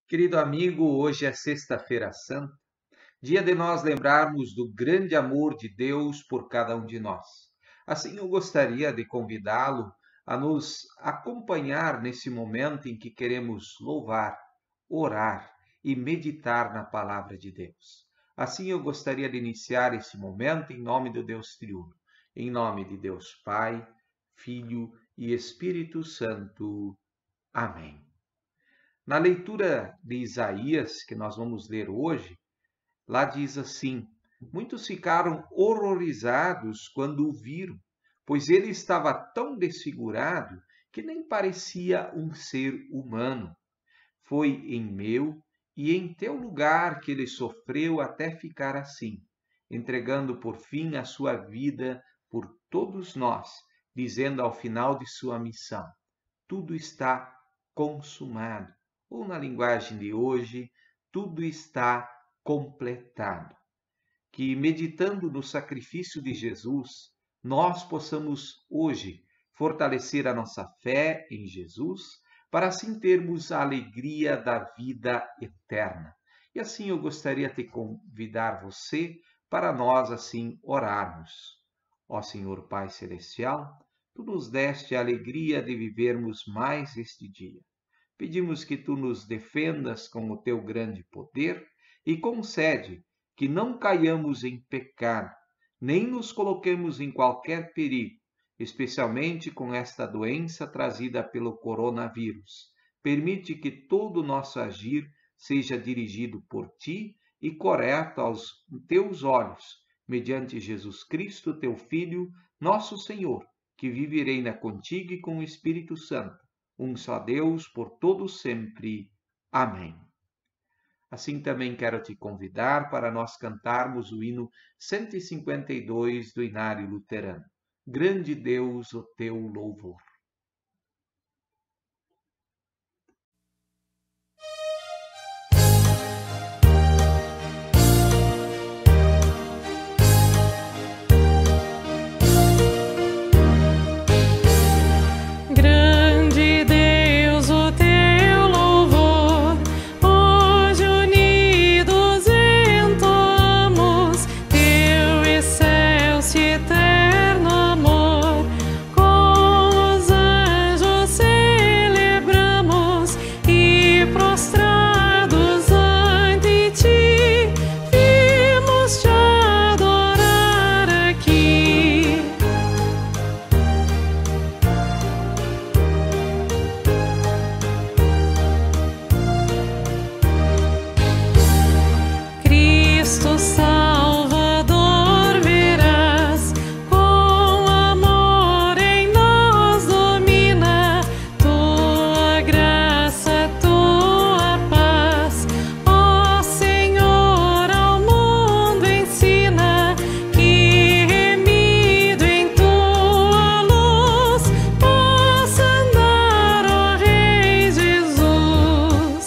Querido amigo, hoje é Sexta-feira Santa, dia de nós lembrarmos do grande amor de Deus por cada um de nós. Assim, eu gostaria de convidá-lo a nos acompanhar nesse momento em que queremos louvar, orar e meditar na palavra de Deus. Assim, eu gostaria de iniciar esse momento em nome do Deus Triuno, em nome de Deus Pai, Filho e Espírito Santo. Amém. Na leitura de Isaías, que nós vamos ler hoje, lá diz assim: muitos ficaram horrorizados quando o viram, pois ele estava tão desfigurado que nem parecia um ser humano. Foi em meu e em teu lugar que ele sofreu até ficar assim, entregando por fim a sua vida por todos nós, dizendo ao final de sua missão: tudo está consumado. Ou na linguagem de hoje, tudo está completado. Que meditando no sacrifício de Jesus, nós possamos hoje fortalecer a nossa fé em Jesus, para assim termos a alegria da vida eterna. E assim eu gostaria de convidar você para nós assim orarmos. Ó Senhor Pai Celestial, Tu nos deste a alegria de vivermos mais este dia. Pedimos que Tu nos defendas com o Teu grande poder e concede que não caiamos em pecado, nem nos coloquemos em qualquer perigo, especialmente com esta doença trazida pelo coronavírus. Permite que todo o nosso agir seja dirigido por Ti e correto aos Teus olhos, mediante Jesus Cristo, Teu Filho, nosso Senhor, que vive e reina contigo e com o Espírito Santo, um só Deus, por todo sempre. Amém. Assim também quero te convidar para nós cantarmos o hino 152 do Inário Luterano. Grande Deus, o teu louvor. Grande Deus, o teu louvor, hoje unidos entoamos, teu excelso e eterno amor, com os anjos celebramos e prostrados ante ti, vimos te adorar aqui. Cristo Salvador verás, com amor em nós domina, tua graça, tua paz, ó Senhor, ao mundo ensina, que remido em tua luz, possa andar, ó Rei Jesus.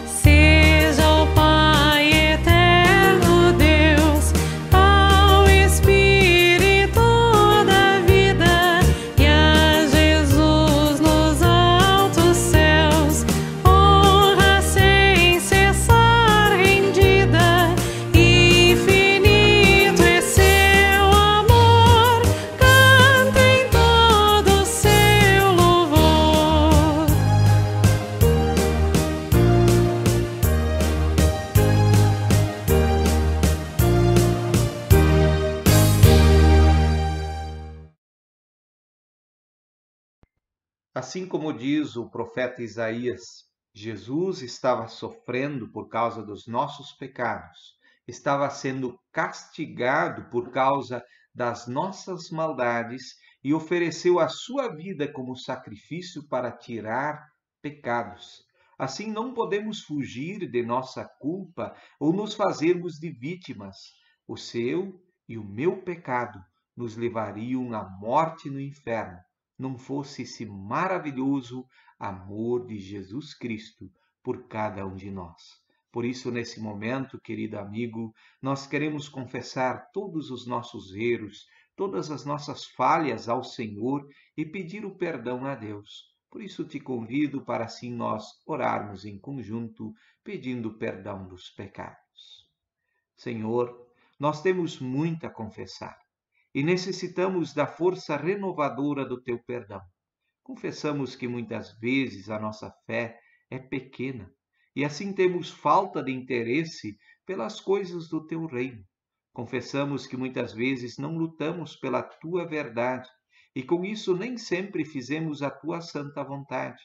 Seja o Pai eterno Deus, ao Espírito da vida, e a Jesus nos altos céus, honra sem cessar rendida, infinito é seu amor, cantem todo o seu louvor. Assim como diz o profeta Isaías, Jesus estava sofrendo por causa dos nossos pecados, estava sendo castigado por causa das nossas maldades e ofereceu a sua vida como sacrifício para tirar pecados. Assim, não podemos fugir de nossa culpa ou nos fazermos de vítimas. O seu e o meu pecado nos levariam à morte no inferno, não fosse esse maravilhoso amor de Jesus Cristo por cada um de nós. Por isso, nesse momento, querido amigo, nós queremos confessar todos os nossos erros, todas as nossas falhas ao Senhor e pedir o perdão a Deus. Por isso, te convido para assim nós orarmos em conjunto, pedindo perdão dos pecados. Senhor, nós temos muito a confessar e necessitamos da força renovadora do teu perdão. Confessamos que muitas vezes a nossa fé é pequena e assim temos falta de interesse pelas coisas do teu reino. Confessamos que muitas vezes não lutamos pela tua verdade e com isso nem sempre fizemos a tua santa vontade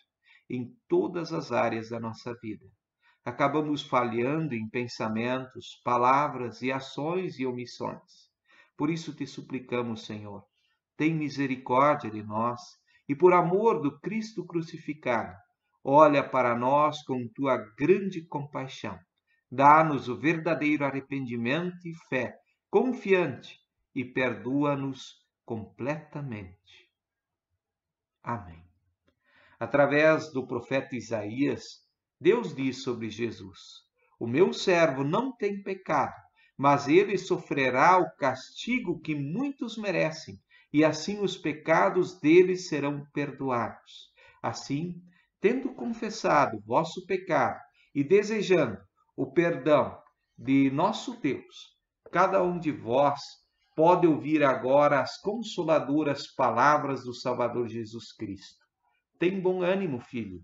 em todas as áreas da nossa vida. Acabamos falhando em pensamentos, palavras e ações e omissões. Por isso te suplicamos, Senhor, tem misericórdia de nós e por amor do Cristo crucificado, olha para nós com tua grande compaixão. Dá-nos o verdadeiro arrependimento e fé, confiante, e perdoa-nos completamente. Amém. Através do profeta Isaías, Deus diz sobre Jesus: o meu servo não tem pecado, mas ele sofrerá o castigo que muitos merecem, e assim os pecados deles serão perdoados. Assim, tendo confessado o vosso pecado e desejando o perdão de nosso Deus, cada um de vós pode ouvir agora as consoladoras palavras do Salvador Jesus Cristo. Tem bom ânimo, filho,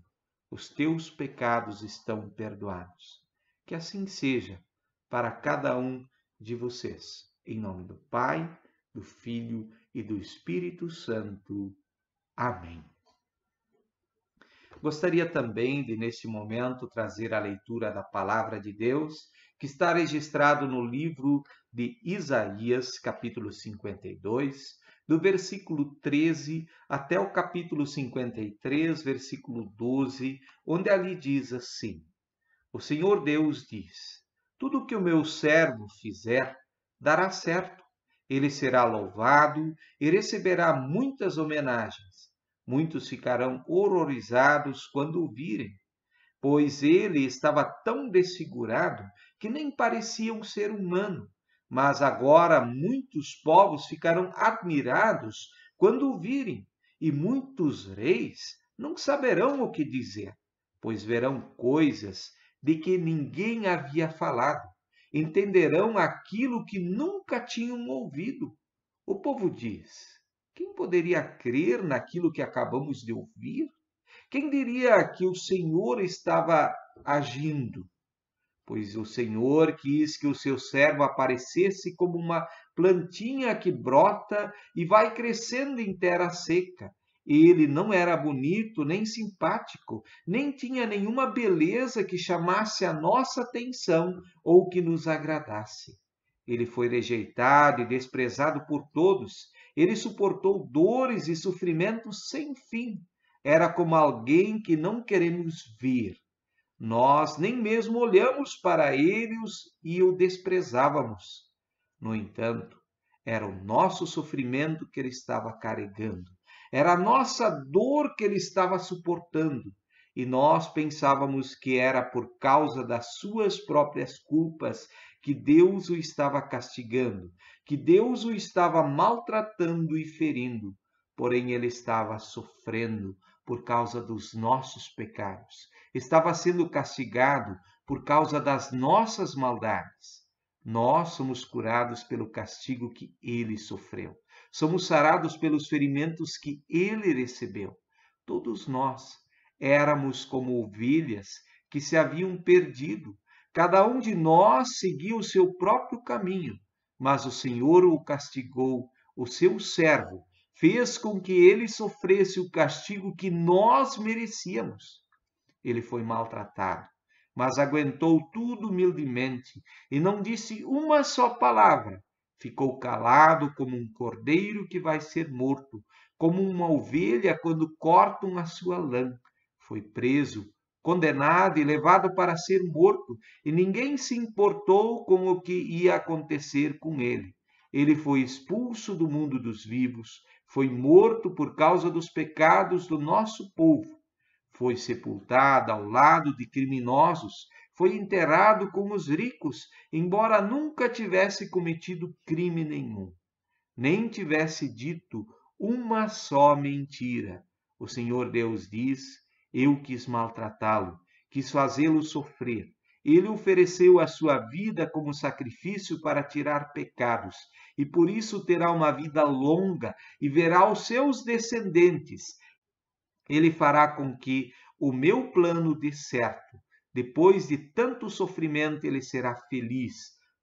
os teus pecados estão perdoados. Que assim seja para cada um de vocês. Em nome do Pai, do Filho e do Espírito Santo. Amém. Gostaria também de, neste momento, trazer a leitura da Palavra de Deus, que está registrado no livro de Isaías, capítulo 52, do versículo 13 até o capítulo 53, versículo 12, onde ali diz assim: o Senhor Deus diz: tudo que o meu servo fizer dará certo. Ele será louvado e receberá muitas homenagens. Muitos ficarão horrorizados quando o virem, pois ele estava tão desfigurado que nem parecia um ser humano. Mas agora muitos povos ficarão admirados quando o virem, e muitos reis não saberão o que dizer, pois verão coisas de que ninguém havia falado. Entenderão aquilo que nunca tinham ouvido. O povo diz: quem poderia crer naquilo que acabamos de ouvir? Quem diria que o Senhor estava agindo? Pois o Senhor quis que o seu servo aparecesse como uma plantinha que brota e vai crescendo em terra seca. Ele não era bonito, nem simpático, nem tinha nenhuma beleza que chamasse a nossa atenção ou que nos agradasse. Ele foi rejeitado e desprezado por todos. Ele suportou dores e sofrimentos sem fim. Era como alguém que não queremos ver. Nós nem mesmo olhamos para ele e o desprezávamos. No entanto, era o nosso sofrimento que ele estava carregando. Era a nossa dor que ele estava suportando. E nós pensávamos que era por causa das suas próprias culpas que Deus o estava castigando, que Deus o estava maltratando e ferindo. Porém, ele estava sofrendo por causa dos nossos pecados. Estava sendo castigado por causa das nossas maldades. Nós somos curados pelo castigo que ele sofreu. Somos sarados pelos ferimentos que ele recebeu. Todos nós éramos como ovelhas que se haviam perdido. Cada um de nós seguia o seu próprio caminho, mas o Senhor o castigou, o seu servo, fez com que ele sofresse o castigo que nós merecíamos. Ele foi maltratado, mas aguentou tudo humildemente e não disse uma só palavra. Ficou calado como um cordeiro que vai ser morto, como uma ovelha quando cortam a sua lã. Foi preso, condenado e levado para ser morto, e ninguém se importou com o que ia acontecer com ele. Ele foi expulso do mundo dos vivos, foi morto por causa dos pecados do nosso povo. Foi sepultado ao lado de criminosos, foi enterrado com os ricos, embora nunca tivesse cometido crime nenhum, nem tivesse dito uma só mentira. O Senhor Deus diz: eu quis maltratá-lo, quis fazê-lo sofrer. Ele ofereceu a sua vida como sacrifício para tirar pecados, e por isso terá uma vida longa e verá os seus descendentes. Ele fará com que o meu plano dê certo. Depois de tanto sofrimento, ele será feliz.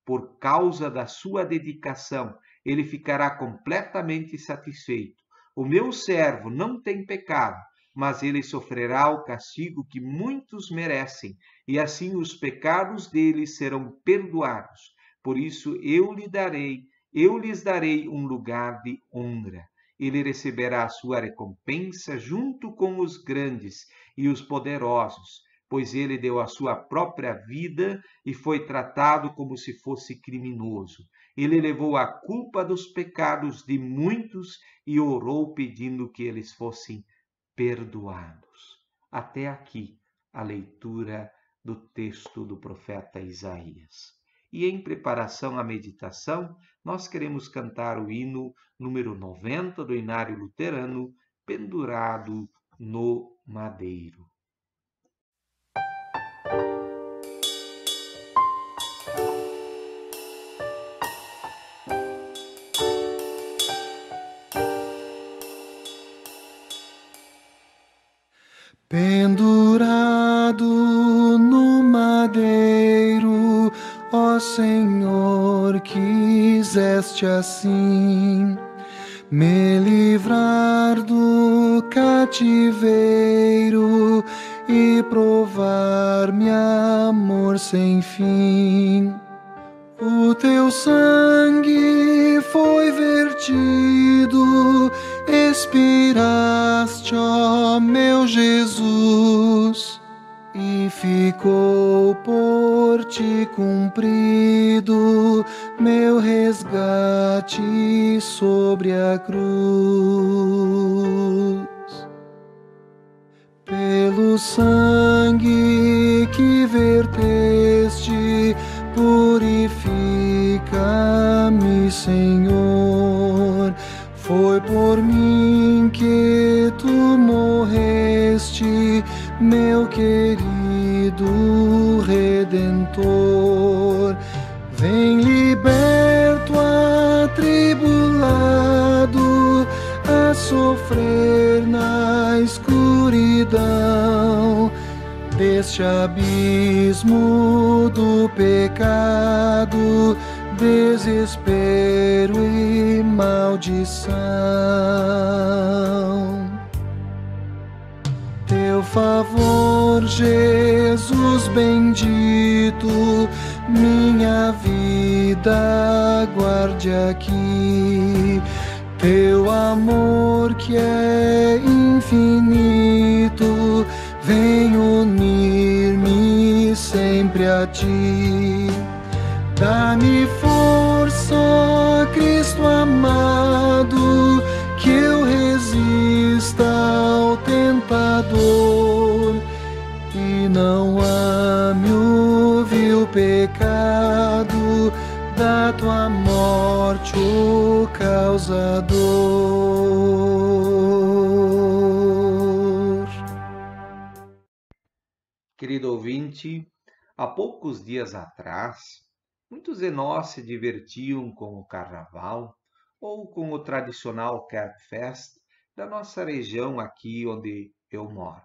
Por causa da sua dedicação, ele ficará completamente satisfeito. O meu servo não tem pecado, mas ele sofrerá o castigo que muitos merecem, e assim os pecados deles serão perdoados. Por isso eu lhes darei um lugar de honra. Ele receberá a sua recompensa junto com os grandes e os poderosos, pois ele deu a sua própria vida e foi tratado como se fosse criminoso. Ele levou a culpa dos pecados de muitos e orou pedindo que eles fossem perdoados. Até aqui a leitura do texto do profeta Isaías. E em preparação à meditação, nós queremos cantar o hino número 90 do Inário Luterano, Pendurado no Madeiro. Pendurado no madeiro, ó Senhor, quiseste assim me livrar do cativeiro e provar-me amor sem fim. O teu sangue foi vertido, expiraste, ó meu Jesus, e ficou por ti cumprido meu resgate sobre a cruz. Pelo sangue que verteste, purifica-me, Senhor. Foi por mim que tu morreste, meu querido Redentor. Vem liberto, atribulado, a sofrer na escuridão deste abismo do pecado, desespero e maldição. Teu favor, Jesus bendito, minha vida guarde aqui. Teu amor que é infinito, vem unir-me sempre a ti. Dá-me força, ó Cristo amado, que eu resista ao tentador e não ame o vil pecado da tua morte, o causador. Querido ouvinte, há poucos dias atrás, muitos de nós se divertiam com o carnaval ou com o tradicional Kerbfest da nossa região aqui onde eu moro.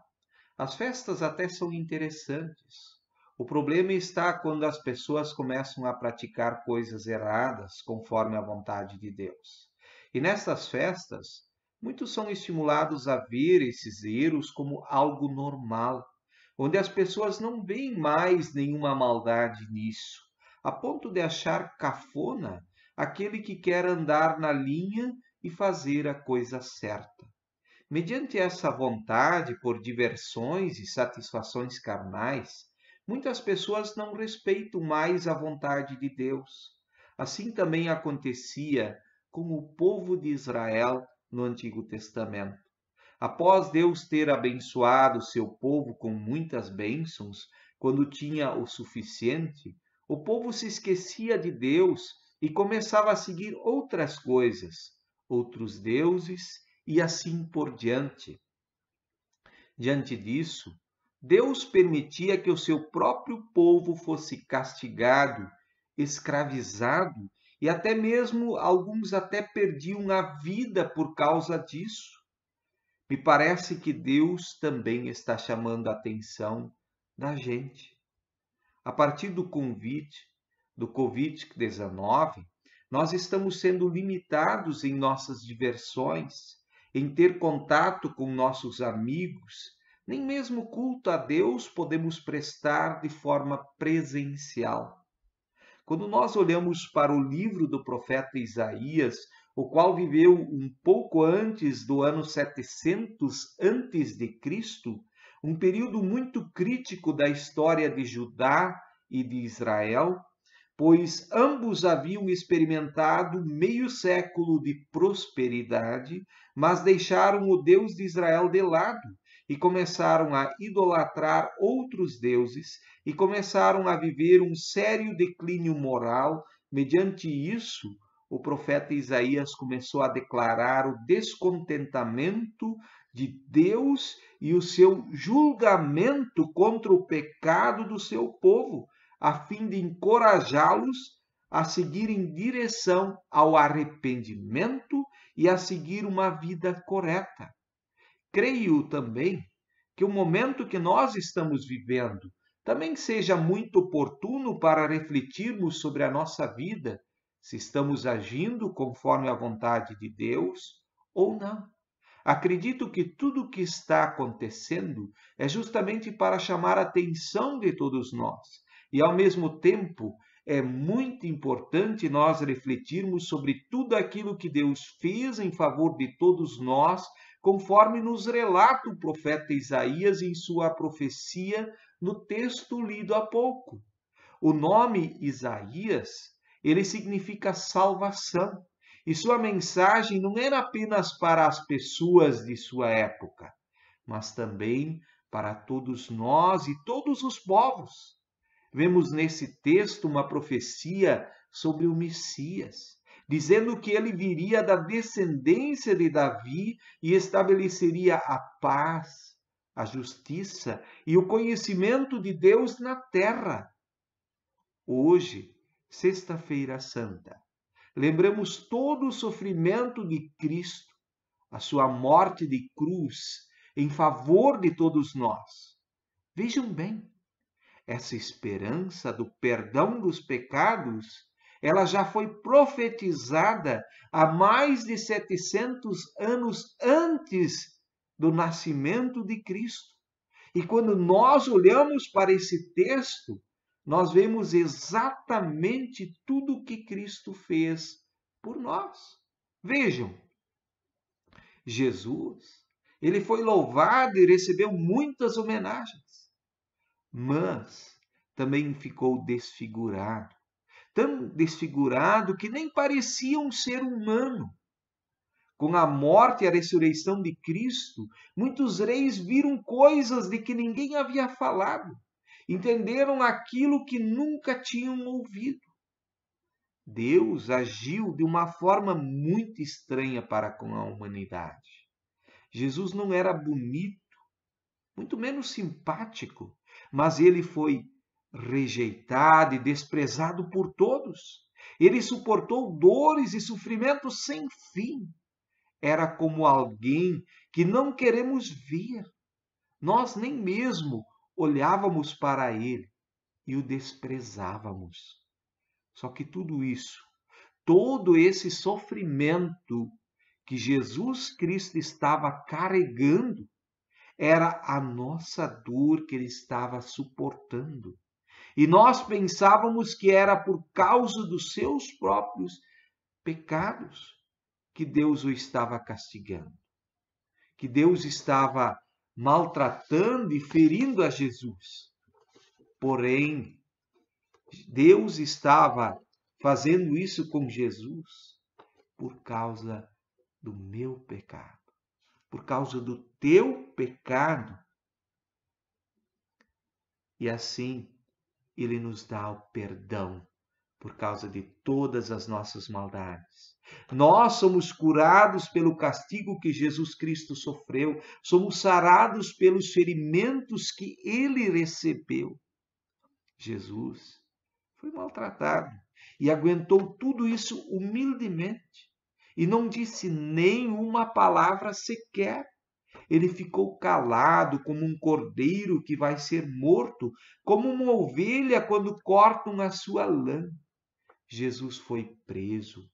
As festas até são interessantes. O problema está quando as pessoas começam a praticar coisas erradas conforme a vontade de Deus. E nessas festas, muitos são estimulados a ver esses erros como algo normal, onde as pessoas não veem mais nenhuma maldade nisso, a ponto de achar cafona aquele que quer andar na linha e fazer a coisa certa. Mediante essa vontade por diversões e satisfações carnais, muitas pessoas não respeitam mais a vontade de Deus. Assim também acontecia com o povo de Israel no Antigo Testamento. Após Deus ter abençoado seu povo com muitas bênçãos, quando tinha o suficiente, o povo se esquecia de Deus e começava a seguir outras coisas, outros deuses e assim por diante. Diante disso, Deus permitia que o seu próprio povo fosse castigado, escravizado e até mesmo alguns até perdiam a vida por causa disso. Me parece que Deus também está chamando a atenção da gente. A partir do Covid-19, nós estamos sendo limitados em nossas diversões, em ter contato com nossos amigos, nem mesmo culto a Deus podemos prestar de forma presencial. Quando nós olhamos para o livro do profeta Isaías, o qual viveu um pouco antes do ano 700 antes de Cristo, um período muito crítico da história de Judá e de Israel, pois ambos haviam experimentado meio século de prosperidade, mas deixaram o Deus de Israel de lado e começaram a idolatrar outros deuses e começaram a viver um sério declínio moral. Mediante isso, o profeta Isaías começou a declarar o descontentamento de Deus e o seu julgamento contra o pecado do seu povo, a fim de encorajá-los a seguir em direção ao arrependimento e a seguir uma vida correta. Creio também que o momento que nós estamos vivendo também seja muito oportuno para refletirmos sobre a nossa vida, se estamos agindo conforme a vontade de Deus ou não. Acredito que tudo o que está acontecendo é justamente para chamar a atenção de todos nós. E, ao mesmo tempo, é muito importante nós refletirmos sobre tudo aquilo que Deus fez em favor de todos nós, conforme nos relata o profeta Isaías em sua profecia no texto lido há pouco. O nome Isaías, ele significa salvação. E sua mensagem não era apenas para as pessoas de sua época, mas também para todos nós e todos os povos. Vemos nesse texto uma profecia sobre o Messias, dizendo que ele viria da descendência de Davi e estabeleceria a paz, a justiça e o conhecimento de Deus na terra. Hoje, Sexta-feira Santa, lembramos todo o sofrimento de Cristo, a sua morte de cruz em favor de todos nós. Vejam bem, essa esperança do perdão dos pecados, ela já foi profetizada há mais de 700 anos antes do nascimento de Cristo. E quando nós olhamos para esse texto, nós vemos exatamente tudo o que Cristo fez por nós. Vejam, Jesus, ele foi louvado e recebeu muitas homenagens, mas também ficou desfigurado. Tão desfigurado que nem parecia um ser humano. Com a morte e a ressurreição de Cristo, muitos reis viram coisas de que ninguém havia falado. Entenderam aquilo que nunca tinham ouvido. Deus agiu de uma forma muito estranha para com a humanidade. Jesus não era bonito, muito menos simpático, mas ele foi rejeitado e desprezado por todos. Ele suportou dores e sofrimentos sem fim. Era como alguém que não queremos ver. Nós nem mesmo olhávamos para ele e o desprezávamos. Só que tudo isso, todo esse sofrimento que Jesus Cristo estava carregando, era a nossa dor que ele estava suportando. E nós pensávamos que era por causa dos seus próprios pecados que Deus o estava castigando, que Deus estava maltratando e ferindo a Jesus. Porém, Deus estava fazendo isso com Jesus por causa do meu pecado, por causa do teu pecado. e assim Ele nos dá o perdão por causa de todas as nossas maldades. Nós somos curados pelo castigo que Jesus Cristo sofreu, somos sarados pelos ferimentos que Ele recebeu. Jesus foi maltratado e aguentou tudo isso humildemente e não disse nenhuma palavra sequer. Ele ficou calado como um cordeiro que vai ser morto, como uma ovelha quando cortam a sua lã. Jesus foi preso,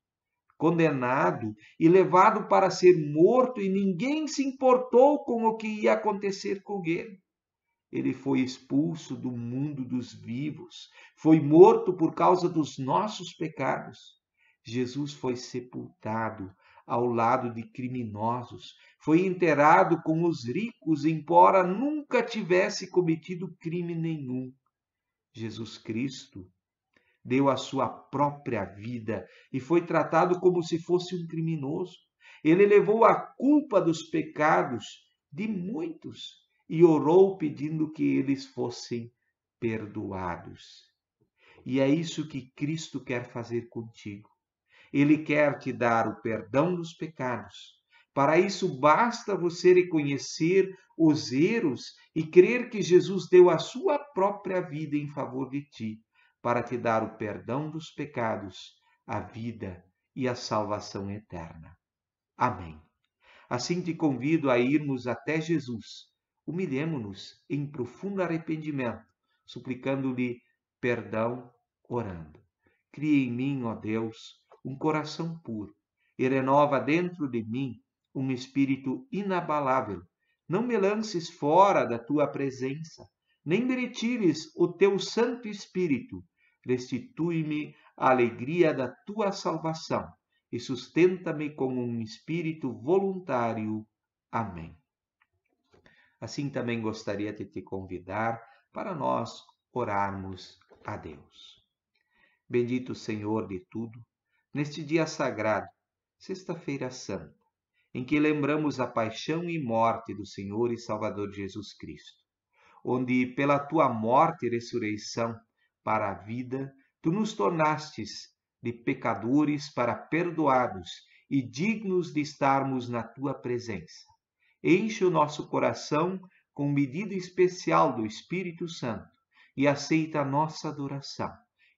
condenado e levado para ser morto, e ninguém se importou com o que ia acontecer com ele. Ele foi expulso do mundo dos vivos, foi morto por causa dos nossos pecados. Jesus foi sepultado ao lado de criminosos, foi enterrado com os ricos, embora nunca tivesse cometido crime nenhum. Jesus Cristo deu a sua própria vida e foi tratado como se fosse um criminoso. Ele levou a culpa dos pecados de muitos e orou pedindo que eles fossem perdoados. E é isso que Cristo quer fazer contigo. Ele quer te dar o perdão dos pecados. Para isso, basta você reconhecer os erros e crer que Jesus deu a sua própria vida em favor de ti, para te dar o perdão dos pecados, a vida e a salvação eterna. Amém. Assim te convido a irmos até Jesus. Humilhemo-nos em profundo arrependimento, suplicando-lhe perdão, orando. Cria em mim, ó Deus, um coração puro e renova dentro de mim um espírito inabalável. Não me lances fora da tua presença, nem me retires o teu Santo Espírito. Restitui-me a alegria da tua salvação e sustenta-me com um espírito voluntário. Amém. Assim também gostaria de te convidar para nós orarmos a Deus. Bendito Senhor de tudo, neste dia sagrado, Sexta-feira Santa, em que lembramos a paixão e morte do Senhor e Salvador Jesus Cristo, onde pela tua morte e ressurreição para a vida, tu nos tornastes de pecadores para perdoados e dignos de estarmos na tua presença. Enche o nosso coração com medida especial do Espírito Santo e aceita a nossa adoração,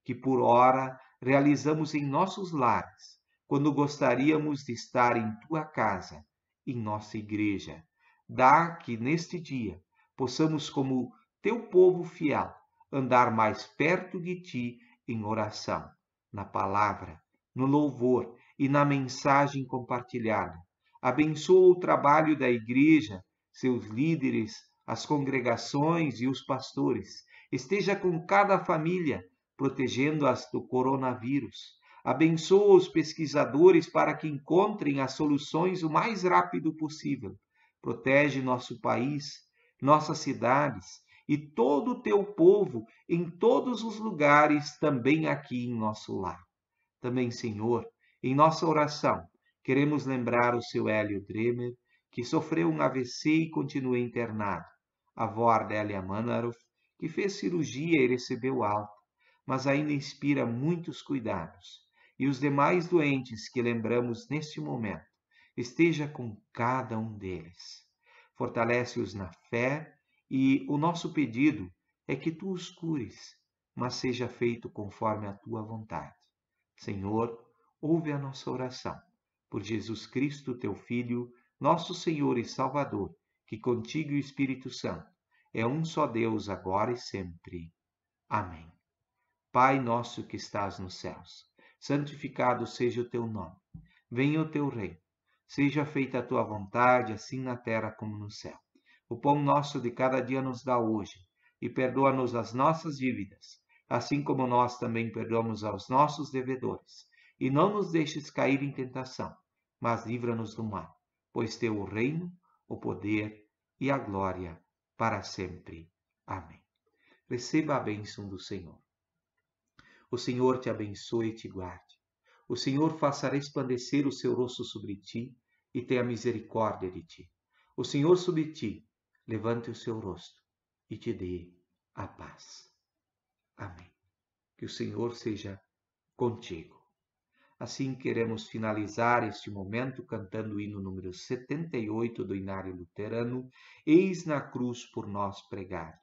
que por ora realizamos em nossos lares, quando gostaríamos de estar em tua casa, em nossa igreja. Dá que neste dia possamos, como teu povo fiel, andar mais perto de ti em oração, na palavra, no louvor e na mensagem compartilhada. Abençoa o trabalho da igreja, seus líderes, as congregações e os pastores. Esteja com cada família, protegendo-as do coronavírus. Abençoa os pesquisadores para que encontrem as soluções o mais rápido possível. Protege nosso país, nossas cidades e todo o teu povo em todos os lugares, também aqui em nosso lar. Também, Senhor, em nossa oração, queremos lembrar o seu Hélio Dremer, que sofreu um AVC e continua internado. A avó Ardélia Manaroff, que fez cirurgia e recebeu alta, mas ainda inspira muitos cuidados. E os demais doentes que lembramos neste momento, esteja com cada um deles. Fortalece-os na fé e o nosso pedido é que tu os cures, mas seja feito conforme a tua vontade. Senhor, ouve a nossa oração. Por Jesus Cristo, teu Filho, nosso Senhor e Salvador, que contigo e o Espírito Santo é um só Deus, agora e sempre. Amém. Pai nosso que estás nos céus, santificado seja o teu nome. Venha o teu reino. Seja feita a tua vontade, assim na terra como no céu. O pão nosso de cada dia nos dá hoje, e perdoa-nos as nossas dívidas, assim como nós também perdoamos aos nossos devedores. E não nos deixes cair em tentação, mas livra-nos do mal, pois teu o reino, o poder e a glória para sempre. Amém. Receba a bênção do Senhor. O Senhor te abençoe e te guarde. O Senhor faça resplandecer o seu rosto sobre ti e tenha misericórdia de ti. O Senhor sobre ti levante o seu rosto e te dê a paz. Amém. Que o Senhor seja contigo. Assim queremos finalizar este momento cantando o hino número 78 do Inário Luterano, Eis na cruz por nós pregado.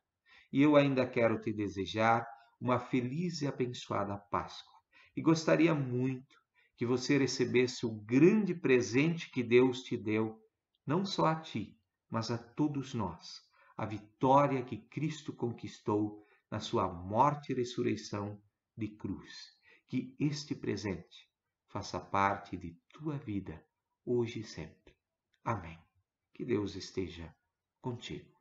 E eu ainda quero te desejar uma feliz e abençoada Páscoa. E gostaria muito que você recebesse o grande presente que Deus te deu, não só a ti, mas a todos nós, a vitória que Cristo conquistou na sua morte e ressurreição de cruz. Que este presente faça parte de tua vida, hoje e sempre. Amém. Que Deus esteja contigo.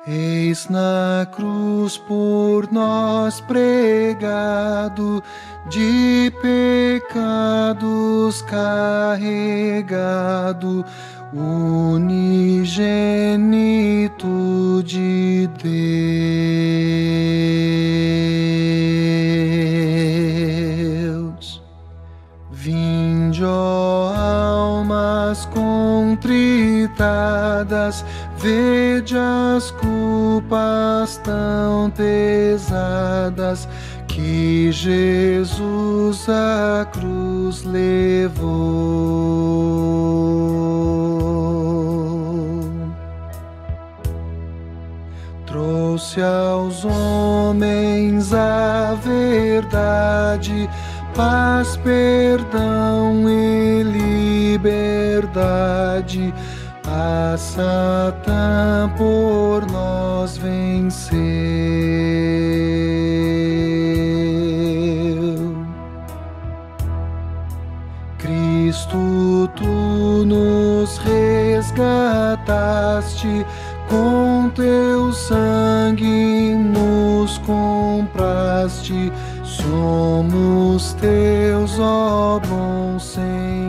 Eis na cruz por nós pregado, de pecados carregado, unigênito de Deus. Vinde, ó almas contritadas, vede as culpas tão pesadas que Jesus à cruz levou. Trouxe aos homens a verdade, paz, perdão e liberdade. A Satã por nós venceu. Cristo, tu nos resgataste, com teu sangue nos compraste. Somos teus, ó bom Senhor.